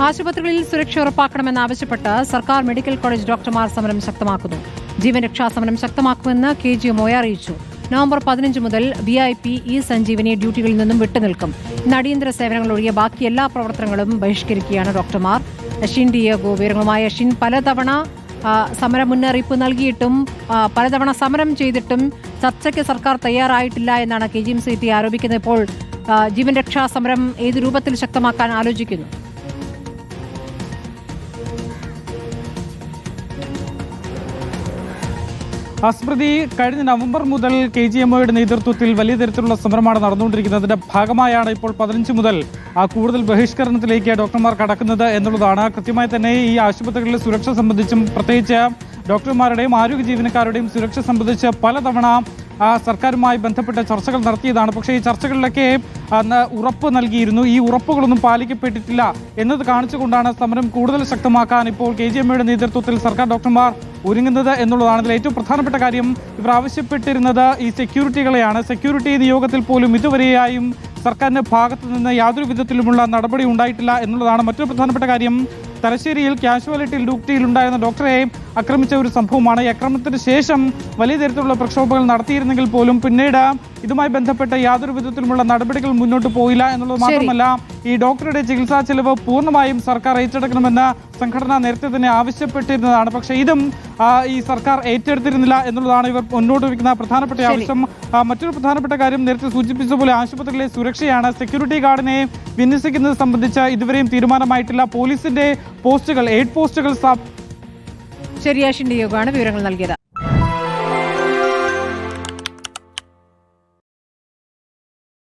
ആശുപത്രികളിൽ സുരക്ഷ ഉറപ്പാക്കണമെന്നാവശ്യപ്പെട്ട് സർക്കാർ മെഡിക്കൽ കോളേജ് ഡോക്ടർമാർ സമരം ശക്തമാക്കുന്നു. ജീവൻ രക്ഷാ സമരം ശക്തമാക്കുമെന്ന് KGMOA അറിയിച്ചു. നവംബർ 15 മുതൽ VIP സഞ്ജീവനി ഡ്യൂട്ടികളിൽ നിന്നും വിട്ടുനിൽക്കും. ഇന്ന് അടിയന്തര സേവനങ്ങൾ ഒഴികെ ബാക്കി എല്ലാ പ്രവർത്തനങ്ങളും ബഹിഷ്കരിക്കുകയാണ് ഡോക്ടർമാർ. അശ്വിൻ ഡിയേഗോ വിവരങ്ങളുമായി. അശ്വിൻ, പലതവണ സമര മുന്നറിയിപ്പ് നൽകിയിട്ടും പലതവണ സമരം ചെയ്തിട്ടും ചർച്ചയ്ക്ക് സർക്കാർ തയ്യാറായിട്ടില്ല എന്നാണ് KGMCT ആരോപിക്കുന്നത്. ഇപ്പോൾ ജീവൻ രക്ഷാ സമരം ഏത് രൂപത്തിൽ ശക്തമാക്കാൻ ആലോചിക്കുന്നു? സ്മൃതി, കഴിഞ്ഞ നവംബർ മുതൽ KGMOയുടെ നേതൃത്വത്തിൽ വലിയ തരത്തിലുള്ള സമരമാണ് നടന്നുകൊണ്ടിരിക്കുന്നത്. അതിന്റെ ഭാഗമായാണ് ഇപ്പോൾ 15 മുതൽ കൂടുതൽ ബഹിഷ്കരണത്തിലേക്ക് ഡോക്ടർമാർ കടക്കുന്നത് എന്നുള്ളതാണ്. കൃത്യമായി തന്നെ ഈ ആശുപത്രികളിലെ സുരക്ഷ സംബന്ധിച്ചും പ്രത്യേകിച്ച് ഡോക്ടർമാരുടെയും ആരോഗ്യ ജീവനക്കാരുടെയും സുരക്ഷ സംബന്ധിച്ച് പലതവണ സർക്കാരുമായി ബന്ധപ്പെട്ട ചർച്ചകൾ നടത്തിയതാണ്. പക്ഷേ ഈ ചർച്ചകളിലൊക്കെ ഉറപ്പ് നൽകിയിരുന്നു. ഈ ഉറപ്പുകളൊന്നും പാലിക്കപ്പെട്ടിട്ടില്ല എന്നത് കാണിച്ചുകൊണ്ടാണ് സമരം കൂടുതൽ ശക്തമാക്കാൻ ഇപ്പോൾ KGMOയുടെ നേതൃത്വത്തിൽ സർക്കാർ ഡോക്ടർമാർ ഒരുങ്ങുന്നത് എന്നുള്ളതാണ്. അതിൽ ഏറ്റവും പ്രധാനപ്പെട്ട കാര്യം, ഇവർ ആവശ്യപ്പെട്ടിരുന്നത് ഈ സെക്യൂരിറ്റികളെയാണ്. സെക്യൂരിറ്റി നിയോഗത്തിൽ പോലും ഇതുവരെയായും സർക്കാരിന്റെ ഭാഗത്തു നിന്ന് യാതൊരു വിധത്തിലുമുള്ള നടപടി ഉണ്ടായിട്ടില്ല എന്നുള്ളതാണ്. മറ്റൊരു പ്രധാനപ്പെട്ട കാര്യം, തലശ്ശേരിയിൽ കാഷ്വാലിറ്റി ഡ്യൂട്ടിയിൽ ഉണ്ടായിരുന്ന ഡോക്ടറെ ആക്രമിച്ച ഒരു സംഭവമാണ്. ഈ ആക്രമണത്തിന് ശേഷം വലിയ തരത്തിലുള്ള പ്രക്ഷോഭങ്ങൾ നടത്തിയിരുന്നെങ്കിൽ പോലും പിന്നീട് ഇതുമായി ബന്ധപ്പെട്ട യാതൊരു വിധത്തിലുമുള്ള നടപടികൾ മുന്നോട്ട് പോയില്ല എന്നുള്ളത് മാത്രമല്ല, ഈ ഡോക്ടറുടെ ചികിത്സാ ചെലവ് പൂർണ്ണമായും സർക്കാർ ഏറ്റെടുക്കണമെന്ന് സംഘടന നേരത്തെ തന്നെ ആവശ്യപ്പെട്ടിരുന്നതാണ്. പക്ഷേ ഇതും ഈ സർക്കാർ ഏറ്റെടുത്തിരുന്നില്ല എന്നുള്ളതാണ് ഇവർ മുന്നോട്ട് വയ്ക്കുന്ന പ്രധാനപ്പെട്ട ആവശ്യം. മറ്റൊരു പ്രധാനപ്പെട്ട കാര്യം, നേരത്തെ സൂചിപ്പിച്ച പോലെ ആശുപത്രിയിലെ സുരക്ഷയാണ്. സെക്യൂരിറ്റി ഗാർഡിനെ വിന്യസിക്കുന്നത് സംബന്ധിച്ച് ഇതുവരെയും തീരുമാനമായിട്ടില്ല. പോലീസിന്റെ പോസ്റ്റുകൾ 8 പോസ്റ്റുകൾ ശരിയാ. ഷിൻഡിയോഗാണ് വിവരങ്ങൾ നൽകിയത്.